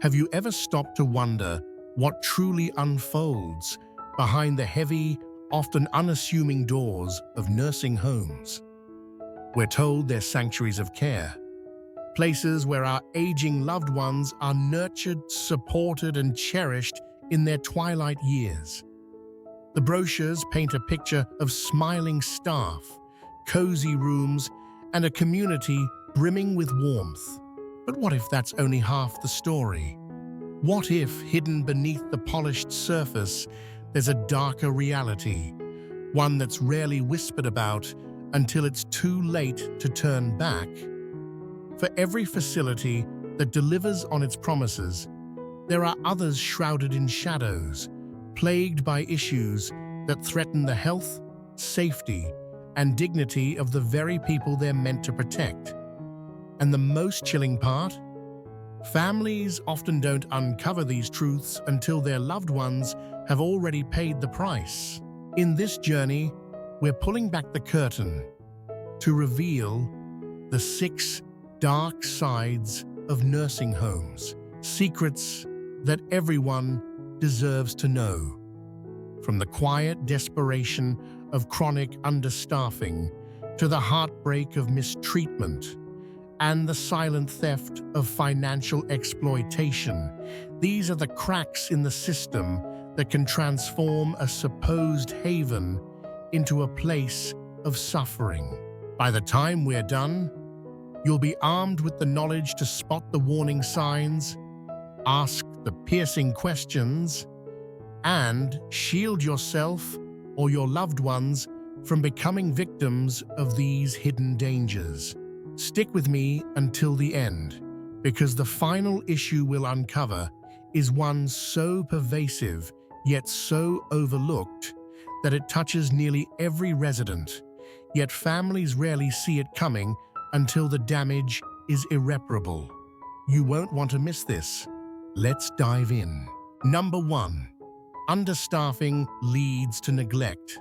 Have you ever stopped to wonder what truly unfolds behind the heavy, often unassuming doors of nursing homes? We're told they're sanctuaries of care, places where our aging loved ones are nurtured, supported, and cherished in their twilight years. The brochures paint a picture of smiling staff, cozy rooms, and a community brimming with warmth. But what if that's only half the story? What if, hidden beneath the polished surface, there's a darker reality, one that's rarely whispered about until it's too late to turn back? For every facility that delivers on its promises, there are others shrouded in shadows, plagued by issues that threaten the health, safety, and dignity of the very people they're meant to protect. And the most chilling part? Families often don't uncover these truths until their loved ones have already paid the price. In this journey, we're pulling back the curtain to reveal the 6 dark sides of nursing homes, secrets that everyone deserves to know. From the quiet desperation of chronic understaffing to the heartbreak of mistreatment and the silent theft of financial exploitation, these are the cracks in the system that can transform a supposed haven into a place of suffering. By the time we're done, you'll be armed with the knowledge to spot the warning signs, ask the piercing questions, and shield yourself or your loved ones from becoming victims of these hidden dangers. Stick with me until the end, because the final issue we'll uncover is one so pervasive yet so overlooked that it touches nearly every resident, yet families rarely see it coming until the damage is irreparable. You won't want to miss this. Let's dive in. Number 1. Understaffing leads to neglect.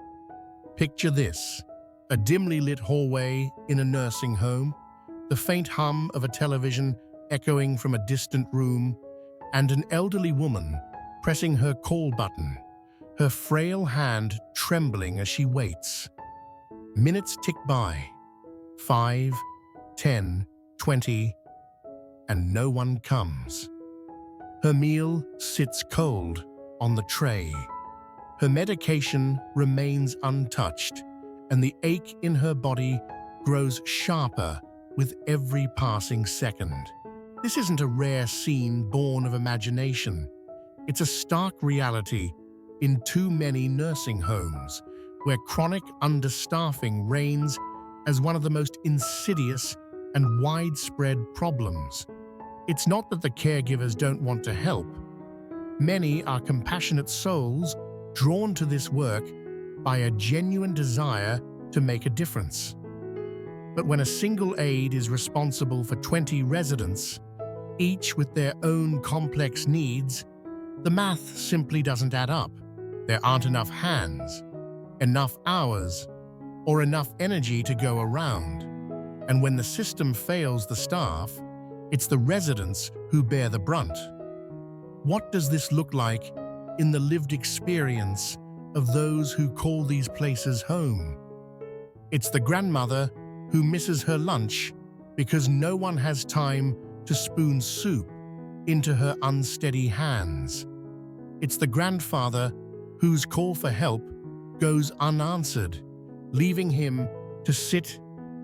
Picture this: a dimly lit hallway in a nursing home, the faint hum of a television echoing from a distant room, and an elderly woman pressing her call button, her frail hand trembling as she waits. Minutes tick by. 5, 10, 20, and no one comes. Her meal sits cold on the tray. Her medication remains untouched, and the ache in her body grows sharper with every passing second. This isn't a rare scene born of imagination. It's a stark reality in too many nursing homes, where chronic understaffing reigns as one of the most insidious and widespread problems. It's not that the caregivers don't want to help. Many are compassionate souls drawn to this work by a genuine desire to make a difference. But when a single aide is responsible for 20 residents, each with their own complex needs, the math simply doesn't add up. There aren't enough hands, enough hours, or enough energy to go around. And when the system fails the staff, it's the residents who bear the brunt. What does this look like in the lived experience of those who call these places home? It's the grandmother who misses her lunch because no one has time to spoon soup into her unsteady hands. It's the grandfather whose call for help goes unanswered, leaving him to sit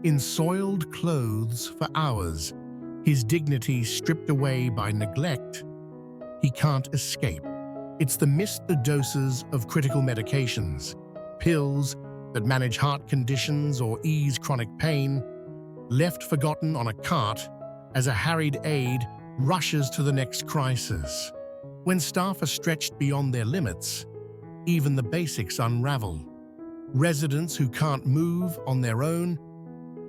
in soiled clothes for hours, his dignity stripped away by neglect. He can't escape. It's the missed doses of critical medications, pills that manage heart conditions or ease chronic pain, left forgotten on a cart as a harried aide rushes to the next crisis. When staff are stretched beyond their limits, even the basics unravel. Residents who can't move on their own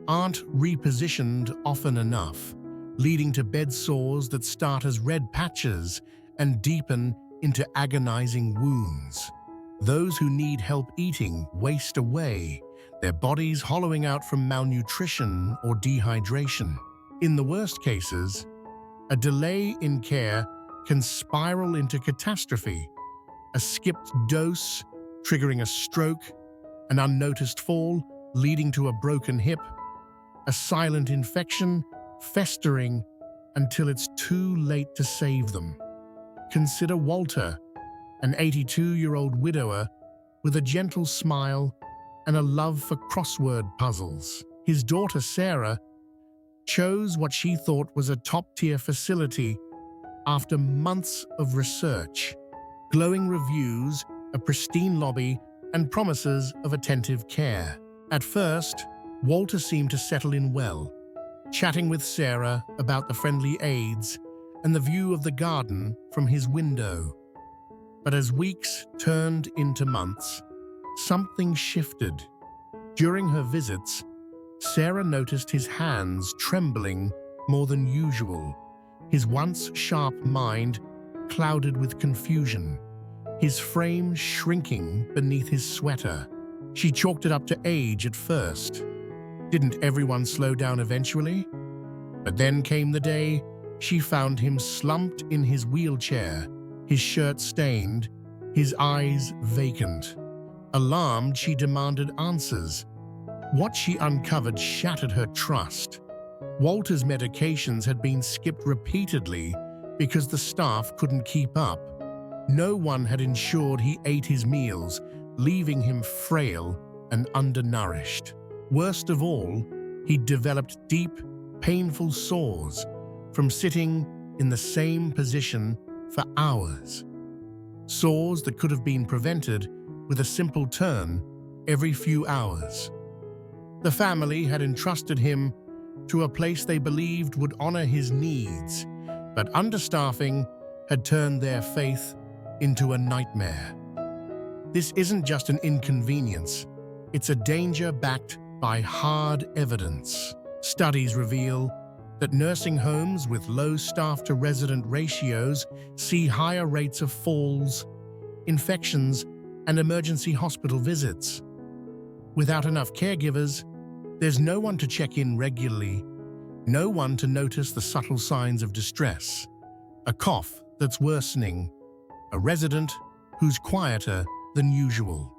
aren't repositioned often enough, leading to bed sores that start as red patches and deepen into agonizing wounds. Those who need help eating waste away, their bodies hollowing out from malnutrition or dehydration. In the worst cases, a delay in care can spiral into catastrophe. A skipped dose triggering a stroke, an unnoticed fall leading to a broken hip, a silent infection festering until it's too late to save them. Consider Walter, an 82-year-old widower with a gentle smile and a love for crossword puzzles. His daughter Sarah chose what she thought was a top-tier facility after months of research, glowing reviews, a pristine lobby, and promises of attentive care. At first, Walter seemed to settle in well, chatting with Sarah about the friendly aides and the view of the garden from his window. But as weeks turned into months, something shifted. During her visits, Sarah noticed his hands trembling more than usual, his once sharp mind clouded with confusion, his frame shrinking beneath his sweater. She chalked it up to age at first. Didn't everyone slow down eventually? But then came the day she found him slumped in his wheelchair, his shirt stained, his eyes vacant. Alarmed, she demanded answers. What she uncovered shattered her trust. Walter's medications had been skipped repeatedly because the staff couldn't keep up. No one had ensured he ate his meals, leaving him frail and undernourished. Worst of all, he'd developed deep, painful sores from sitting in the same position for hours. Sores that could have been prevented with a simple turn every few hours. The family had entrusted him to a place they believed would honor his needs, but understaffing had turned their faith into a nightmare. This isn't just an inconvenience, it's a danger backed by hard evidence. Studies reveal that nursing homes with low staff-to-resident ratios see higher rates of falls, infections, and emergency hospital visits. Without enough caregivers, there's no one to check in regularly, no one to notice the subtle signs of distress. A cough that's worsening, a resident who's quieter than usual.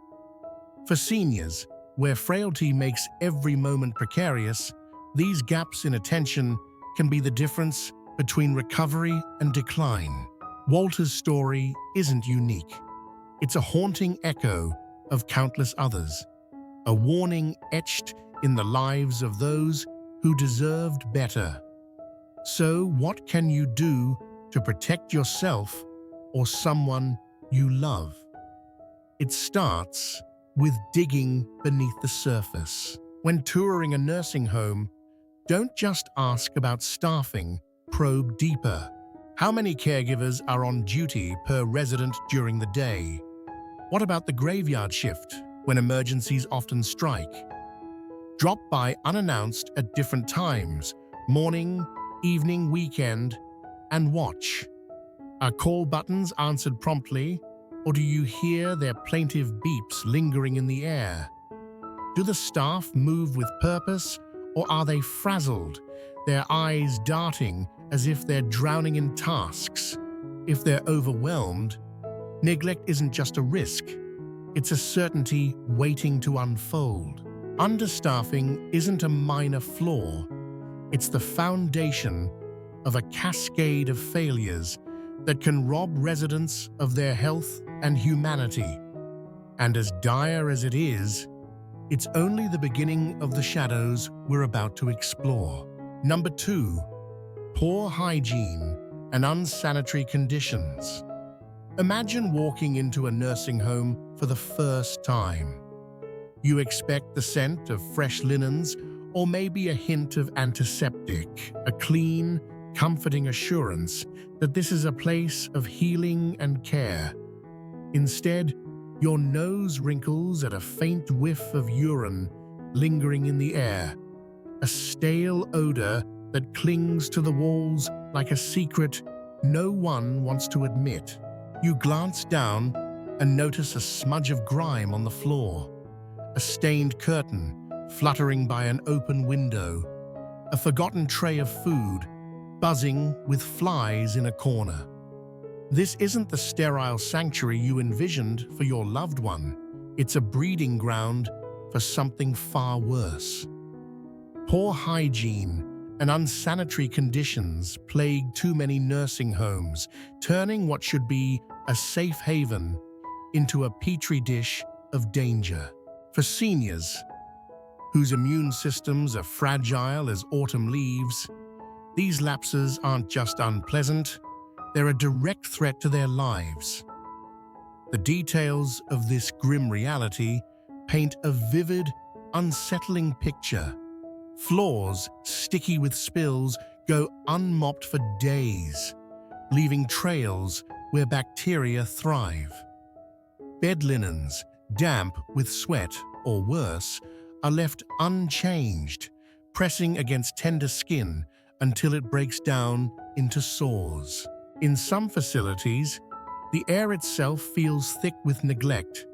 For seniors, where frailty makes every moment precarious, these gaps in attention can be the difference between recovery and decline. Walter's story isn't unique. It's a haunting echo of countless others, a warning etched in the lives of those who deserved better. So, what can you do to protect yourself or someone you love? It starts with digging beneath the surface. When touring a nursing home, don't just ask about staffing, probe deeper. How many caregivers are on duty per resident during the day? What about the graveyard shift, when emergencies often strike? Drop by unannounced at different times, morning, evening, weekend, and watch. Are call buttons answered promptly, or do you hear their plaintive beeps lingering in the air? Do the staff move with purpose, or are they frazzled, their eyes darting as if they're drowning in tasks? If they're overwhelmed, neglect isn't just a risk, it's a certainty waiting to unfold. Understaffing isn't a minor flaw, it's the foundation of a cascade of failures that can rob residents of their health and humanity. And as dire as it is, it's only the beginning of the shadows we're about to explore. Number 2, poor hygiene and unsanitary conditions. Imagine walking into a nursing home for the first time. You expect the scent of fresh linens or maybe a hint of antiseptic, a clean, comforting assurance that this is a place of healing and care. Instead, your nose wrinkles at a faint whiff of urine lingering in the air, a stale odor that clings to the walls like a secret no one wants to admit. You glance down and notice a smudge of grime on the floor, a stained curtain fluttering by an open window, a forgotten tray of food buzzing with flies in a corner. This isn't the sterile sanctuary you envisioned for your loved one. It's a breeding ground for something far worse. Poor hygiene and unsanitary conditions plague too many nursing homes, turning what should be a safe haven into a petri dish of danger. For seniors, whose immune systems are fragile as autumn leaves, these lapses aren't just unpleasant, they're a direct threat to their lives. The details of this grim reality paint a vivid, unsettling picture. Floors, sticky with spills, go unmopped for days, leaving trails where bacteria thrive. Bed linens, damp with sweat or worse, are left unchanged, pressing against tender skin until it breaks down into sores. In some facilities, the air itself feels thick with neglect,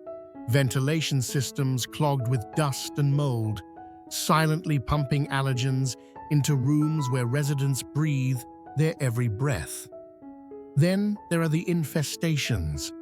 ventilation systems clogged with dust and mold, silently pumping allergens into rooms where residents breathe their every breath. Then there are the infestations,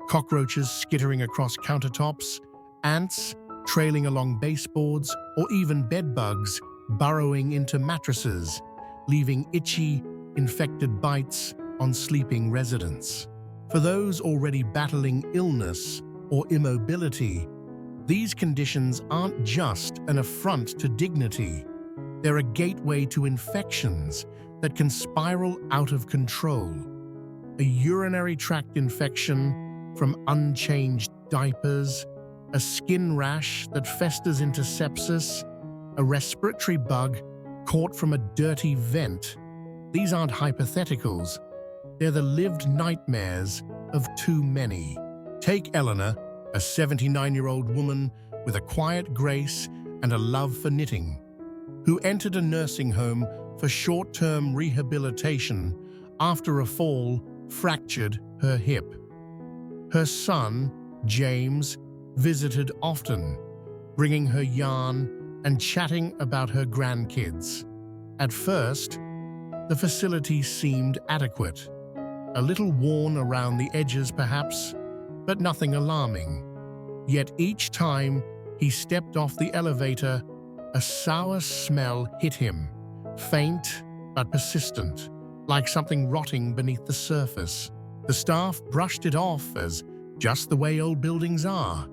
cockroaches skittering across countertops, ants trailing along baseboards, or even bedbugs burrowing into mattresses, leaving itchy, infected bites on sleeping residents. For those already battling illness or immobility, these conditions aren't just an affront to dignity. They're a gateway to infections that can spiral out of control. A urinary tract infection from unchanged diapers, a skin rash that festers into sepsis, a respiratory bug caught from a dirty vent. These aren't hypotheticals. They're the lived nightmares of too many. Take Eleanor, a 79-year-old woman with a quiet grace and a love for knitting, who entered a nursing home for short-term rehabilitation after a fall fractured her hip. Her son, James, visited often, bringing her yarn and chatting about her grandkids. At first, the facility seemed adequate, a little worn around the edges perhaps, but nothing alarming. Yet each time he stepped off the elevator, a sour smell hit him, faint but persistent, like something rotting beneath the surface. The staff brushed it off as just the way old buildings are,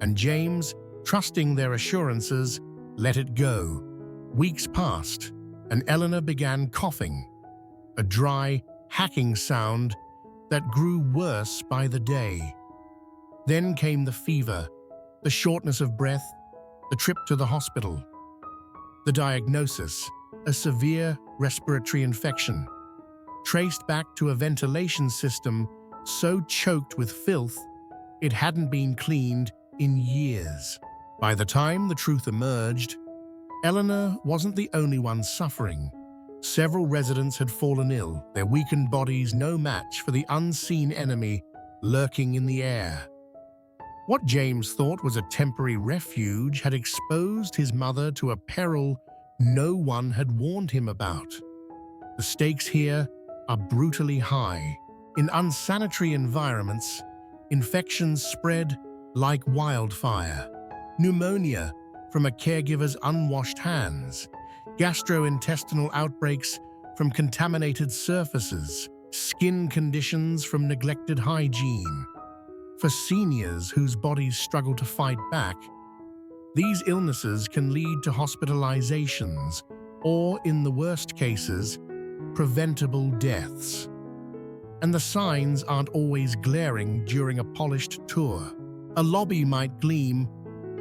and James, trusting their assurances, let it go. Weeks passed, and Eleanor began coughing, a dry, hacking sound that grew worse by the day. Then came the fever, the shortness of breath, the trip to the hospital. The diagnosis, a severe respiratory infection, traced back to a ventilation system so choked with filth it hadn't been cleaned in years. By the time the truth emerged, Eleanor wasn't the only one suffering. Several residents had fallen ill, their weakened bodies no match for the unseen enemy lurking in the air. What James thought was a temporary refuge had exposed his mother to a peril no one had warned him about. The stakes here are brutally high. In unsanitary environments, infections spread like wildfire. Pneumonia from a caregiver's unwashed hands, gastrointestinal outbreaks from contaminated surfaces, skin conditions from neglected hygiene. For seniors whose bodies struggle to fight back, these illnesses can lead to hospitalizations or, in the worst cases, preventable deaths. And the signs aren't always glaring during a polished tour. A lobby might gleam,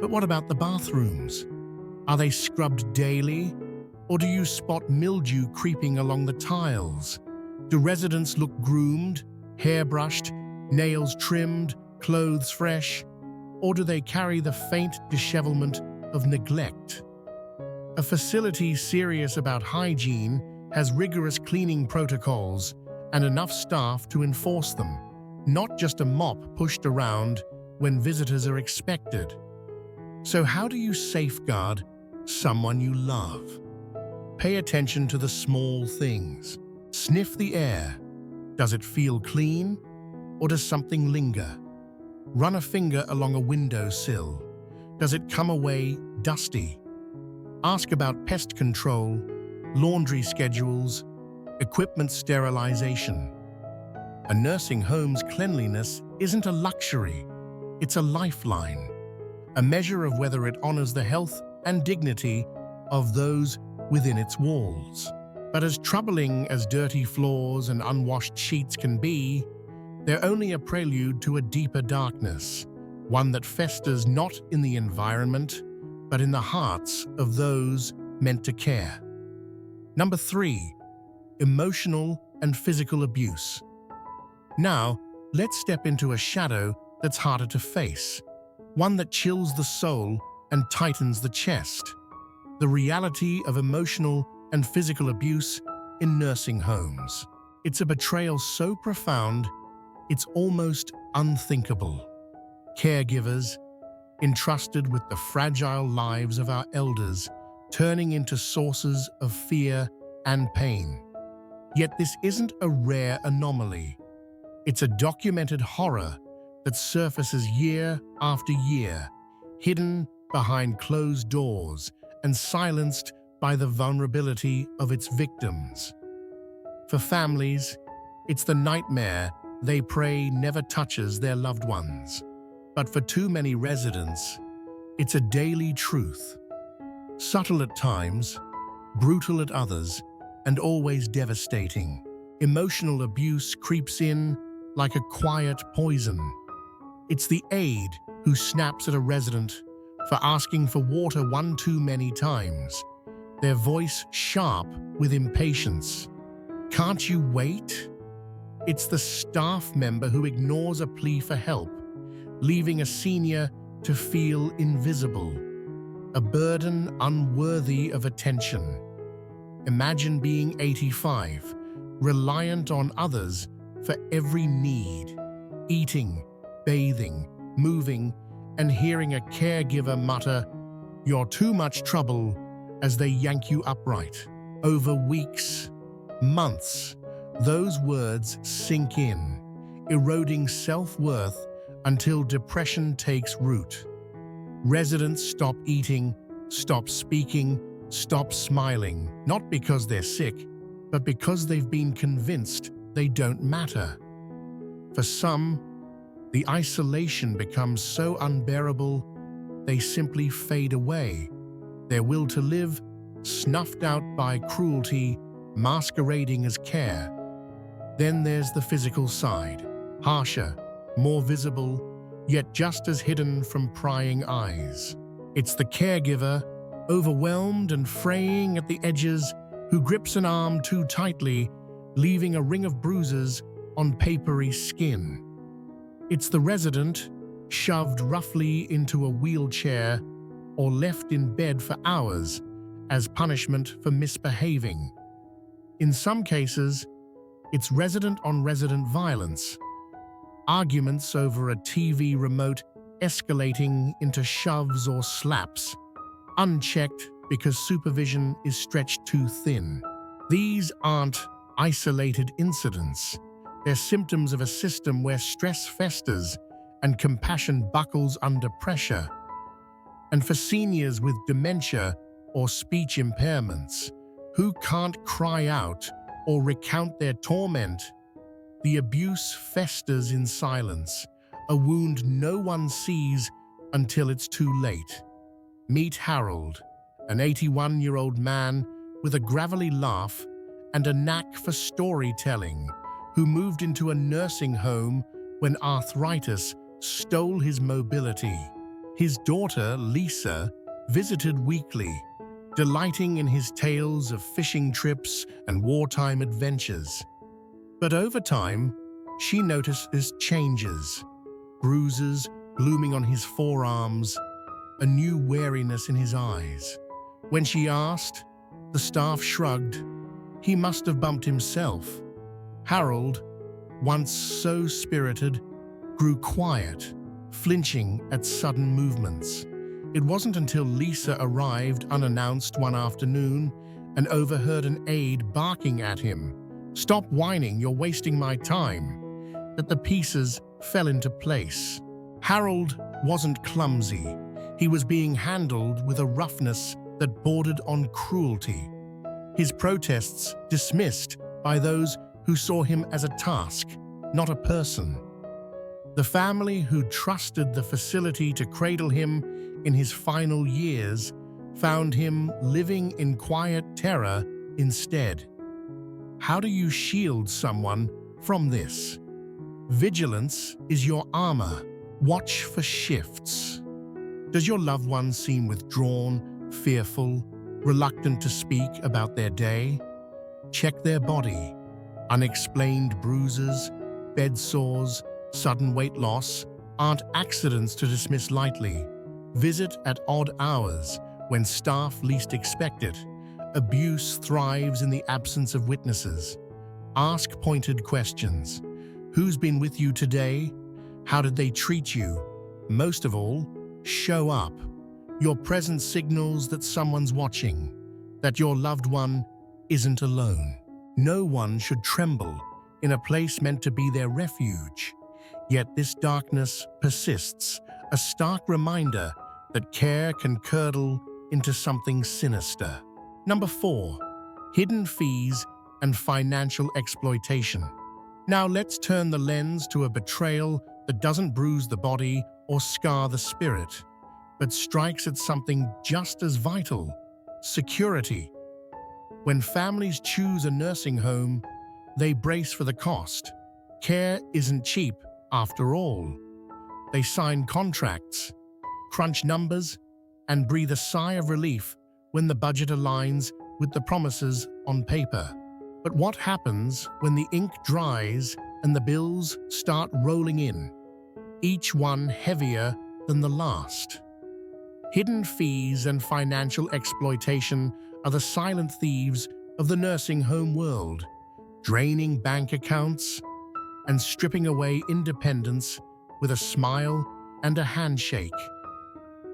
but what about the bathrooms? Are they scrubbed daily? Or do you spot mildew creeping along the tiles? Do residents look groomed, hairbrushed, nails trimmed, clothes fresh? Or do they carry the faint dishevelment of neglect? A facility serious about hygiene has rigorous cleaning protocols and enough staff to enforce them, not just a mop pushed around when visitors are expected. So how do you safeguard someone you love? Pay attention to the small things. Sniff the air. Does it feel clean, or does something linger? Run a finger along a windowsill. Does it come away dusty? Ask about pest control, laundry schedules, equipment sterilization. A nursing home's cleanliness isn't a luxury, it's a lifeline, a measure of whether it honors the health and dignity of those within its walls. But as troubling as dirty floors and unwashed sheets can be, they're only a prelude to a deeper darkness, one that festers not in the environment, but in the hearts of those meant to care. Number 3, emotional and physical abuse. Now, let's step into a shadow that's harder to face, one that chills the soul and tightens the chest. The reality of emotional and physical abuse in nursing homes. It's a betrayal so profound, it's almost unthinkable. Caregivers, entrusted with the fragile lives of our elders, turning into sources of fear and pain. Yet this isn't a rare anomaly. It's a documented horror that surfaces year after year, hidden behind closed doors and silenced by the vulnerability of its victims. For families, it's the nightmare they pray never touches their loved ones. But for too many residents, it's a daily truth. Subtle at times, brutal at others, and always devastating. Emotional abuse creeps in like a quiet poison. It's the aide who snaps at a resident for asking for water one too many times, their voice sharp with impatience. Can't you wait? It's the staff member who ignores a plea for help, leaving a senior to feel invisible, a burden unworthy of attention. Imagine being 85, reliant on others for every need, eating, bathing, moving, and hearing a caregiver mutter, "You're too much trouble," as they yank you upright. Over weeks, months, those words sink in, eroding self-worth until depression takes root. Residents stop eating, stop speaking, stop smiling, not because they're sick, but because they've been convinced they don't matter. For some, the isolation becomes so unbearable, they simply fade away, their will to live snuffed out by cruelty masquerading as care. Then there's the physical side, harsher, more visible, yet just as hidden from prying eyes. It's the caregiver, overwhelmed and fraying at the edges, who grips an arm too tightly, leaving a ring of bruises on papery skin. It's the resident, shoved roughly into a wheelchair or left in bed for hours as punishment for misbehaving. In some cases, it's resident-on-resident violence, arguments over a TV remote escalating into shoves or slaps, unchecked because supervision is stretched too thin. These aren't isolated incidents. They're symptoms of a system where stress festers and compassion buckles under pressure. And for seniors with dementia or speech impairments, who can't cry out or recount their torment, the abuse festers in silence, a wound no one sees until it's too late. Meet Harold, an 81-year-old man with a gravelly laugh and a knack for storytelling, who moved into a nursing home when arthritis stole his mobility. His daughter, Lisa, visited weekly, delighting in his tales of fishing trips and wartime adventures. But over time, she notices changes, bruises blooming on his forearms, a new wariness in his eyes. When she asked, the staff shrugged. He must have bumped himself. Harold, once so spirited, grew quiet, flinching at sudden movements. It wasn't until Lisa arrived unannounced one afternoon and overheard an aide barking at him "Stop whining, you're wasting my time," that the pieces fell into place. Harold wasn't clumsy. He was being handled with a roughness that bordered on cruelty. His protests dismissed by those who saw him as a task, not a person. The family who trusted the facility to cradle him in his final years found him living in quiet terror instead. How do you shield someone from this? Vigilance is your armor. Watch for shifts. Does your loved one seem withdrawn, fearful, reluctant to speak about their day? Check their body. Unexplained bruises, bed sores, sudden weight loss aren't accidents to dismiss lightly. Visit at odd hours when staff least expect it. Abuse thrives in the absence of witnesses. Ask pointed questions. Who's been with you today? How did they treat you? Most of all, show up. Your presence signals that someone's watching, that your loved one isn't alone. No one should tremble in a place meant to be their refuge. Yet this darkness persists, a stark reminder that care can curdle into something sinister. Number 4, hidden fees and financial exploitation. Now let's turn the lens to a betrayal that doesn't bruise the body or scar the spirit, but strikes at something just as vital: security. When families choose a nursing home, they brace for the cost. Care isn't cheap, after all. They sign contracts, crunch numbers, and breathe a sigh of relief when the budget aligns with the promises on paper. But what happens when the ink dries and the bills start rolling in, each one heavier than the last? Hidden fees and financial exploitation are the silent thieves of the nursing home world, draining bank accounts and stripping away independence with a smile and a handshake.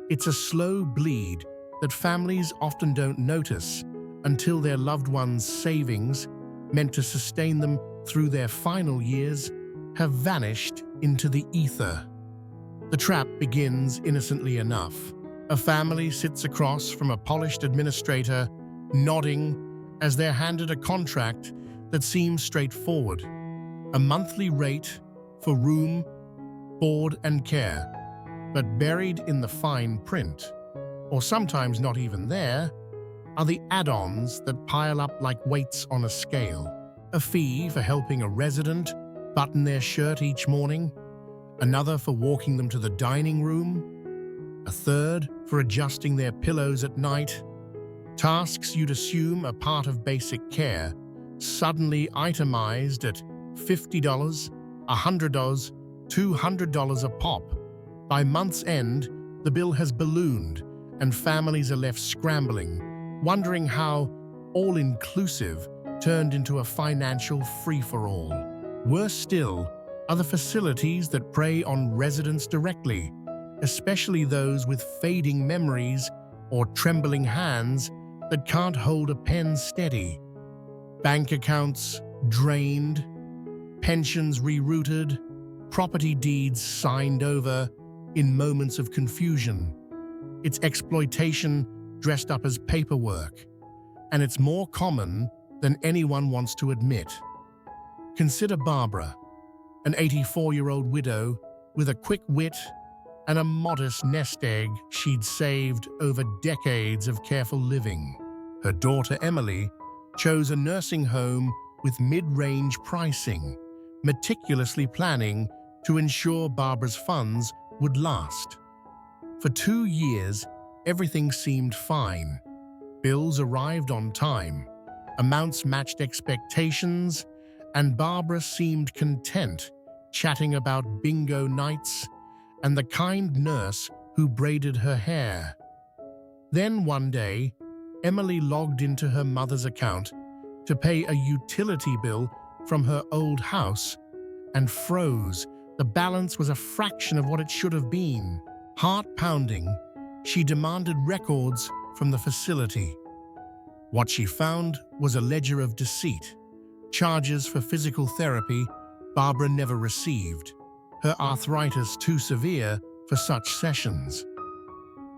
It's a slow bleed that families often don't notice until their loved ones' savings, meant to sustain them through their final years, have vanished into the ether. The trap begins innocently enough. A family sits across from a polished administrator, nodding as they're handed a contract that seems straightforward: a monthly rate for room, board, and care. But buried in the fine print, or sometimes not even there, are the add-ons that pile up like weights on a scale. A fee for helping a resident button their shirt each morning, another for walking them to the dining room, a third for adjusting their pillows at night. Tasks you'd assume are part of basic care, suddenly itemized at $50, $100, $200 a pop. By month's end, the bill has ballooned, and families are left scrambling, wondering how all-inclusive turned into a financial free-for-all. Worse still are the facilities that prey on residents directly, especially those with fading memories or trembling hands that can't hold a pen steady. Bank accounts drained, pensions rerouted, property deeds signed over in moments of confusion. It's exploitation dressed up as paperwork, and it's more common than anyone wants to admit. Consider Barbara, an 84-year-old widow with a quick wit and a modest nest egg she'd saved over decades of careful living. Her daughter Emily chose a nursing home with mid-range pricing, meticulously planning to ensure Barbara's funds would last. For 2 years, everything seemed fine. Bills arrived on time, amounts matched expectations, and Barbara seemed content, chatting about bingo nights and the kind nurse who braided her hair. Then one day, Emily logged into her mother's account to pay a utility bill from her old house and froze. The balance was a fraction of what it should have been. Heart-pounding, she demanded records from the facility. What she found was a ledger of deceit, Charges for physical therapy Barbara never received, her arthritis too severe for such sessions.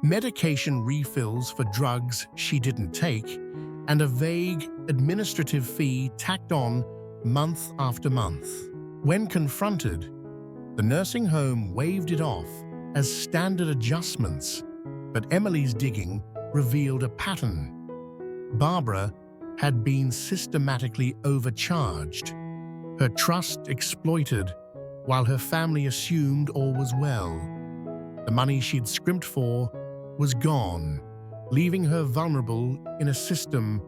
Medication refills for drugs she didn't take, and a vague administrative fee tacked on month after month. When confronted, the nursing home waved it off as standard adjustments, but Emily's digging revealed a pattern. Barbara had been systematically overcharged, her trust exploited, while her family assumed all was well. The money she'd scrimped for was gone, leaving her vulnerable in a system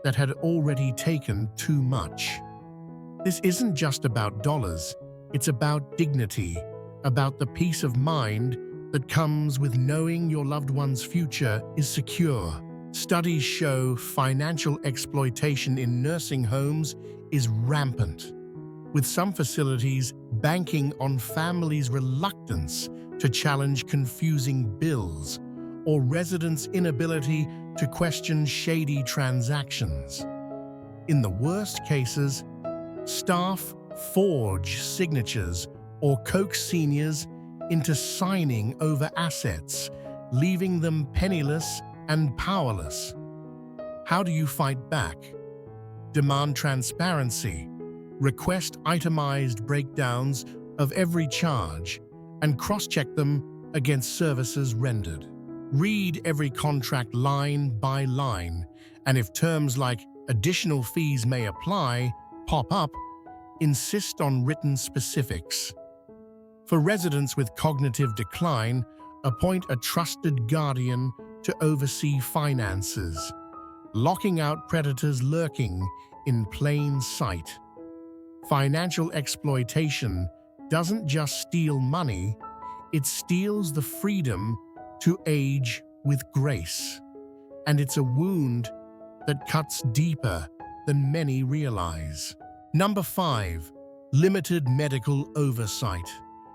that had already taken too much. This isn't just about dollars, it's about dignity, about the peace of mind that comes with knowing your loved one's future is secure. Studies show financial exploitation in nursing homes is rampant, with some facilities banking on families' reluctance to challenge confusing bills or residents' inability to question shady transactions. In the worst cases, staff forge signatures or coax seniors into signing over assets, leaving them penniless and powerless. How do you fight back? Demand transparency, request itemized breakdowns of every charge, and cross-check them against services rendered. Read every contract line by line, and if terms like additional fees may apply pop up, insist on written specifics. For residents with cognitive decline, appoint a trusted guardian to oversee finances, locking out predators lurking in plain sight. Financial exploitation doesn't just steal money, it steals the freedom to age with grace. And it's a wound that cuts deeper than many realize. Number 5, limited medical oversight.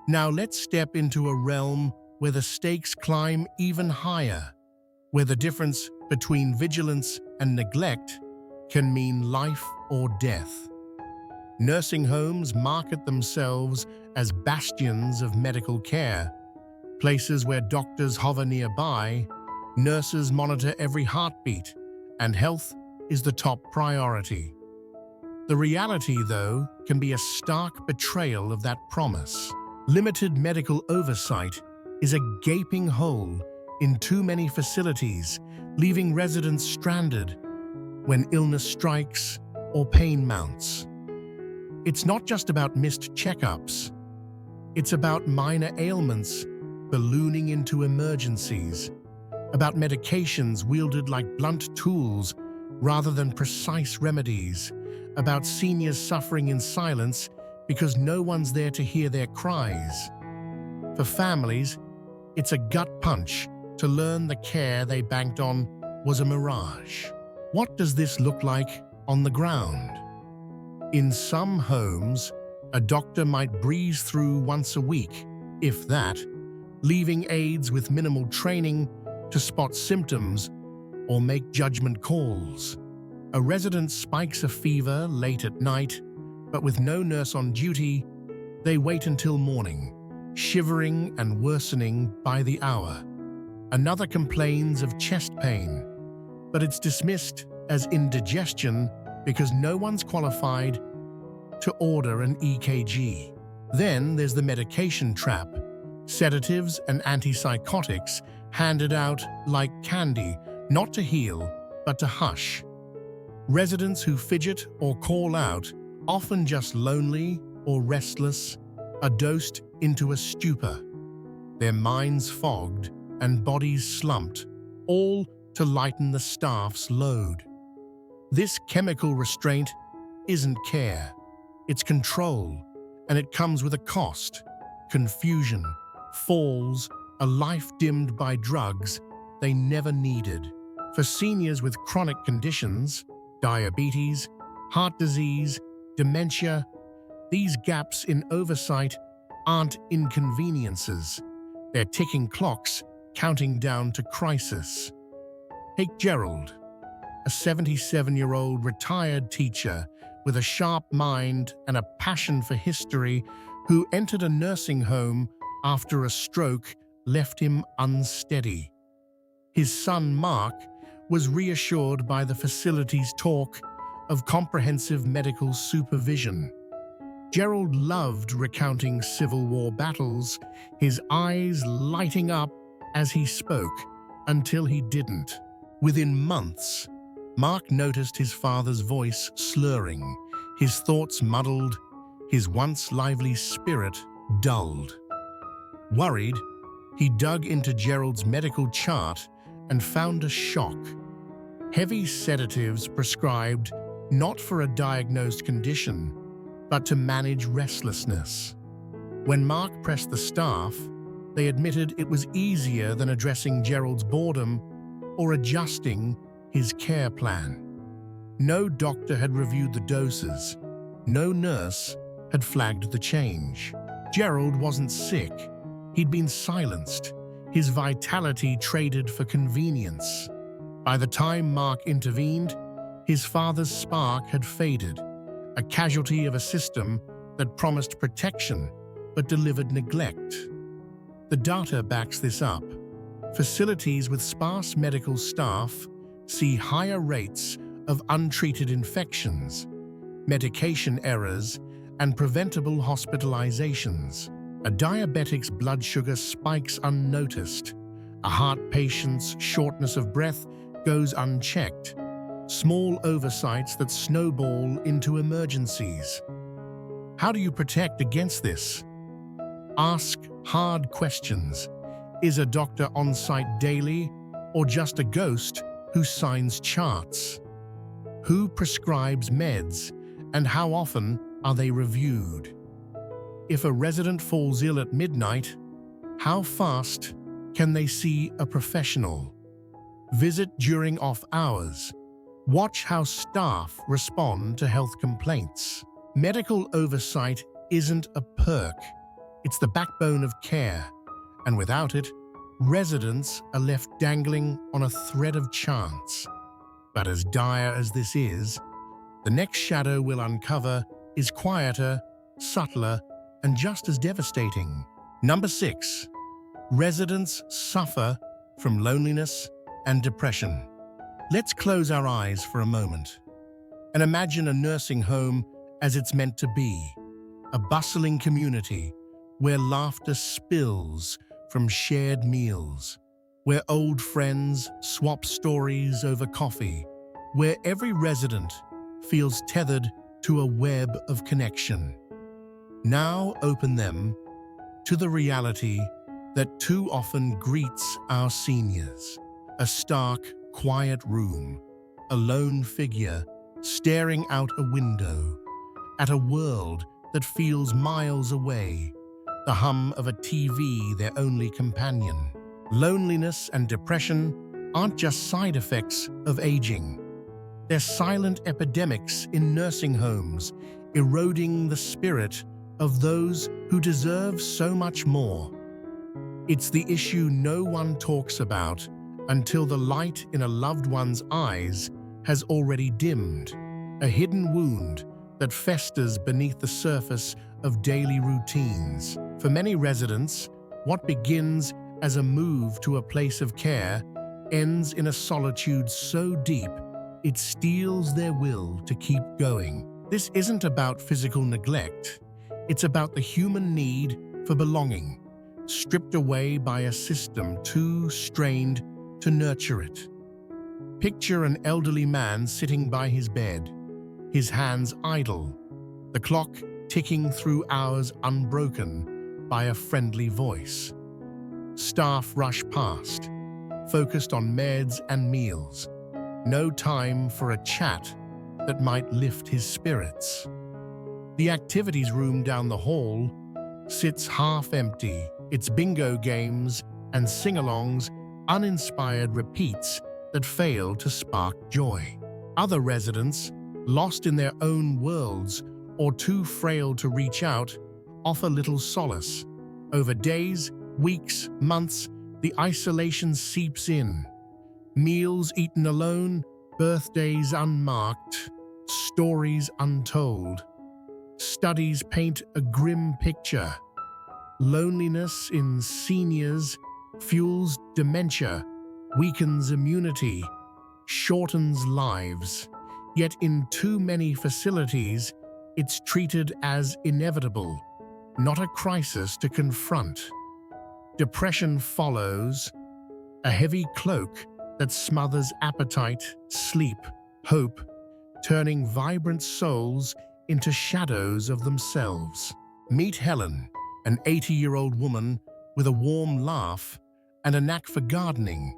Now let's step into a realm where the stakes climb even higher, where the difference between vigilance and neglect can mean life or death. Nursing homes market themselves as bastions of medical care, places where doctors hover nearby, nurses monitor every heartbeat, and health is the top priority. The reality, though, can be a stark betrayal of that promise. Limited medical oversight is a gaping hole in too many facilities, leaving residents stranded when illness strikes or pain mounts. It's not just about missed checkups. It's about minor ailments ballooning into emergencies, about medications wielded like blunt tools rather than precise remedies, about seniors suffering in silence because no one's there to hear their cries. For families, it's a gut punch to learn the care they banked on was a mirage. What does this look like on the ground? In some homes, a doctor might breeze through once a week, if that, leaving aides with minimal training to spot symptoms or make judgment calls. A resident spikes a fever late at night, but with no nurse on duty, they wait until morning, shivering and worsening by the hour. Another complains of chest pain, but it's dismissed as indigestion because no one's qualified to order an EKG. Then there's the medication trap, sedatives and antipsychotics handed out like candy, not to heal, but to hush. Residents who fidget or call out, often just lonely or restless, are dosed into a stupor, their minds fogged and bodies slumped, all to lighten the staff's load. This chemical restraint isn't care, it's control, and it comes with a cost: confusion, falls, a life dimmed by drugs they never needed. For seniors with chronic conditions, diabetes, heart disease, dementia, these gaps in oversight aren't inconveniences. They're ticking clocks counting down to crisis. Take Gerald, a 77-year-old retired teacher with a sharp mind and a passion for history, who entered a nursing home after a stroke left him unsteady. His son, Mark, was reassured by the facility's talk of comprehensive medical supervision. Gerald loved recounting Civil War battles, his eyes lighting up as he spoke, until he didn't. Within months, Mark noticed his father's voice slurring, his thoughts muddled, his once lively spirit dulled. Worried, he dug into Gerald's medical chart and found a shock. Heavy sedatives prescribed not for a diagnosed condition, but to manage restlessness. When Mark pressed the staff, they admitted it was easier than addressing Gerald's boredom or adjusting his care plan. No doctor had reviewed the doses. No nurse had flagged the change. Gerald wasn't sick. He'd been silenced, his vitality traded for convenience. By the time Mark intervened, his father's spark had faded, a casualty of a system that promised protection but delivered neglect. The data backs this up. Facilities with sparse medical staff see higher rates of untreated infections, medication errors, and preventable hospitalizations. A diabetic's blood sugar spikes unnoticed. A heart patient's shortness of breath goes unchecked. Small oversights that snowball into emergencies. How do you protect against this? Ask hard questions. Is a doctor on site daily, or just a ghost who signs charts? Who prescribes meds, and how often are they reviewed? If a resident falls ill at midnight, how fast can they see a professional? Visit during off hours. Watch how staff respond to health complaints. Medical oversight isn't a perk. It's the backbone of care, and without it, residents are left dangling on a thread of chance. But as dire as this is, the next shadow we'll uncover is quieter, subtler, and just as devastating. Number 6. Residents suffer from loneliness and depression. Let's close our eyes for a moment and imagine a nursing home as it's meant to be, a bustling community where laughter spills from shared meals, where old friends swap stories over coffee, where every resident feels tethered to a web of connection. Now open them to the reality that too often greets our seniors. A stark, quiet room, a lone figure staring out a window at a world that feels miles away, the hum of a TV their only companion. Loneliness and depression aren't just side effects of aging. They're silent epidemics in nursing homes, eroding the spirit of those who deserve so much more. It's the issue no one talks about until the light in a loved one's eyes has already dimmed, a hidden wound that festers beneath the surface of daily routines. For many residents, what begins as a move to a place of care ends in a solitude so deep it steals their will to keep going. This isn't about physical neglect. It's about the human need for belonging, stripped away by a system too strained to nurture it. Picture an elderly man sitting by his bed, his hands idle, the clock ticking through hours unbroken by a friendly voice. Staff rush past, focused on meds and meals. No time for a chat that might lift his spirits. The activities room down the hall sits half empty, its bingo games and sing-alongs uninspired repeats that fail to spark joy. Other residents, lost in their own worlds or too frail to reach out, offer little solace. Over days, weeks, months, the isolation seeps in. Meals eaten alone, birthdays unmarked, stories untold. Studies paint a grim picture. Loneliness in seniors fuels dementia, weakens immunity, shortens lives. Yet in too many facilities, it's treated as inevitable, not a crisis to confront. Depression follows, a heavy cloak that smothers appetite, sleep, hope, turning vibrant souls into shadows of themselves. Meet Helen, an 80-year-old woman with a warm laugh and a knack for gardening,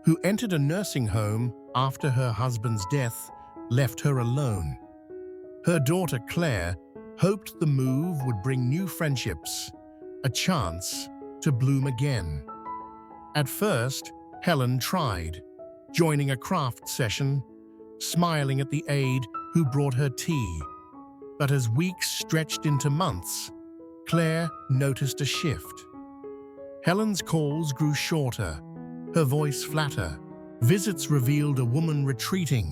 who entered a nursing home after her husband's death left her alone. Her daughter Claire hoped the move would bring new friendships, a chance to bloom again. At first, Helen tried, joining a craft session, smiling at the aide who brought her tea. But as weeks stretched into months, Claire noticed a shift. Helen's calls grew shorter, her voice flatter. Visits revealed a woman retreating,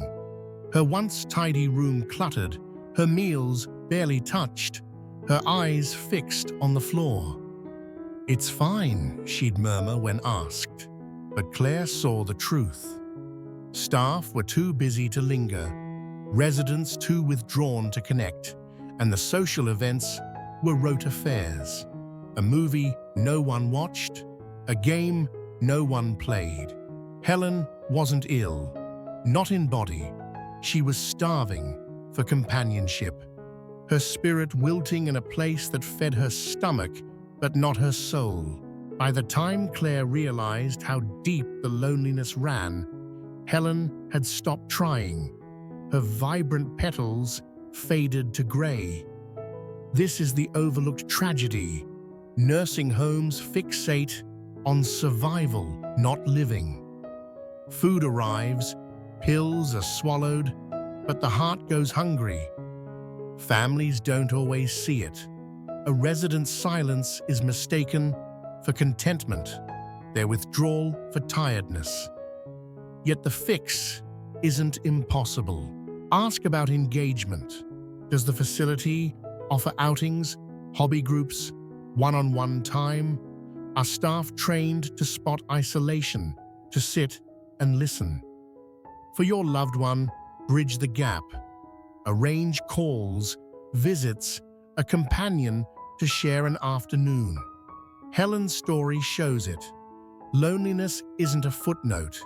her once tidy room cluttered, her meals barely touched, her eyes fixed on the floor. "It's fine," she'd murmur when asked, but Claire saw the truth. Staff were too busy to linger, residents too withdrawn to connect, and the social events were rote affairs. A movie no one watched, a game no one played. Helen wasn't ill, not in body. She was starving for companionship, her spirit wilting in a place that fed her stomach but not her soul. By the time Claire realized how deep the loneliness ran, Helen had stopped trying. Her vibrant petals faded to gray. This is the overlooked tragedy. Nursing homes fixate on survival, not living. Food arrives, pills are swallowed, but the heart goes hungry. Families don't always see it. A resident's silence is mistaken for contentment, their withdrawal for tiredness. Yet the fix isn't impossible. Ask about engagement. Does the facility offer outings, hobby groups, one-on-one time? Are staff trained to spot isolation, to sit and listen? For your loved one, bridge the gap. Arrange calls, visits, a companion to share an afternoon. Helen's story shows it. Loneliness isn't a footnote.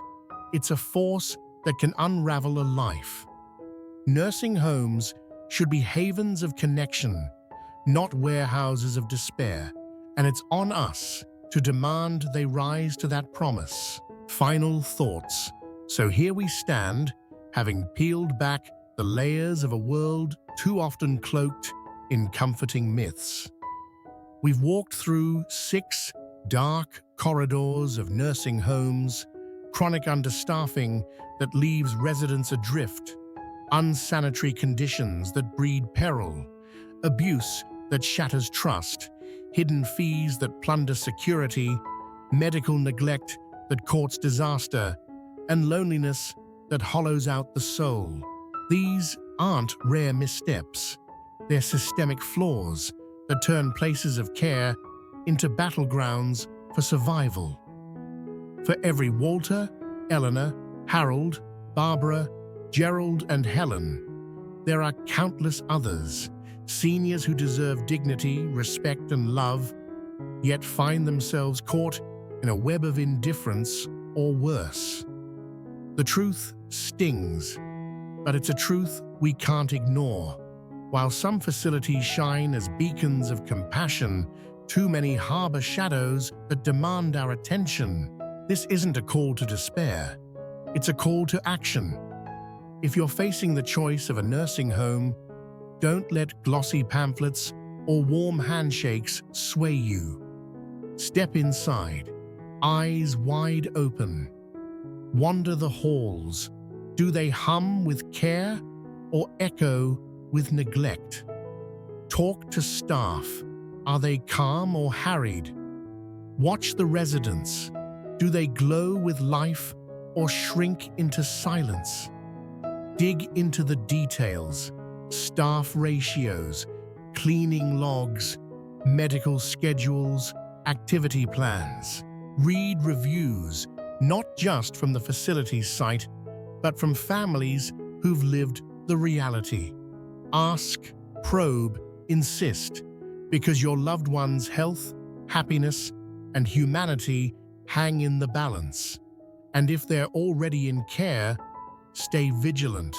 It's a force that can unravel a life. Nursing homes should be havens of connection, not warehouses of despair, and it's on us to demand they rise to that promise. Final thoughts. So here we stand, having peeled back the layers of a world too often cloaked in comforting myths. We've walked through 6 dark corridors of nursing homes, chronic understaffing that leaves residents adrift, unsanitary conditions that breed peril, abuse that shatters trust, hidden fees that plunder security, medical neglect that courts disaster, and loneliness that hollows out the soul. These aren't rare missteps. They're systemic flaws that turn places of care into battlegrounds for survival. For every Walter, Eleanor, Harold, Barbara, Gerald, and Helen, there are countless others, seniors who deserve dignity, respect, and love, yet find themselves caught in a web of indifference or worse. The truth stings, but it's a truth we can't ignore. While some facilities shine as beacons of compassion, too many harbor shadows that demand our attention. This isn't a call to despair. It's a call to action. If you're facing the choice of a nursing home, don't let glossy pamphlets or warm handshakes sway you. Step inside, eyes wide open. Wander the halls. Do they hum with care or echo with neglect? Talk to staff. Are they calm or harried? Watch the residents. Do they glow with life or shrink into silence? Dig into the details, staff ratios, cleaning logs, medical schedules, activity plans. Read reviews, not just from the facility's site, but from families who've lived the reality. Ask, probe, insist, because your loved one's health, happiness, and humanity hang in the balance. And if they're already in care, stay vigilant,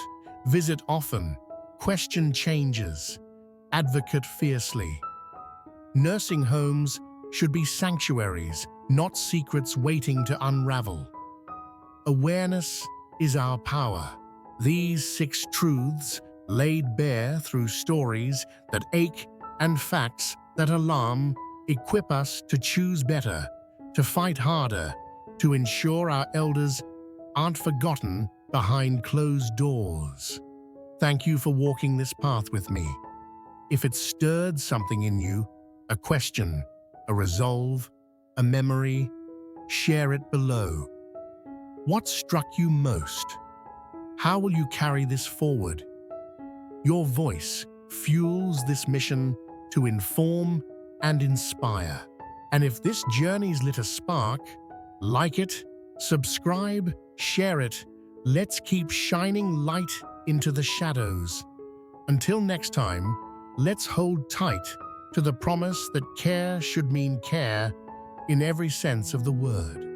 visit often, question changes, advocate fiercely. Nursing homes should be sanctuaries, not secrets waiting to unravel. Awareness is our power. These 6 truths, laid bare through stories that ache and facts that alarm, equip us to choose better, to fight harder, to ensure our elders aren't forgotten behind closed doors. Thank you for walking this path with me. If it stirred something in you, a question, a resolve, a memory, share it below. What struck you most? How will you carry this forward? Your voice fuels this mission to inform and inspire. And if this journey's lit a spark, like it, subscribe, share it. Let's keep shining light into the shadows. Until next time, let's hold tight to the promise that care should mean care in every sense of the word.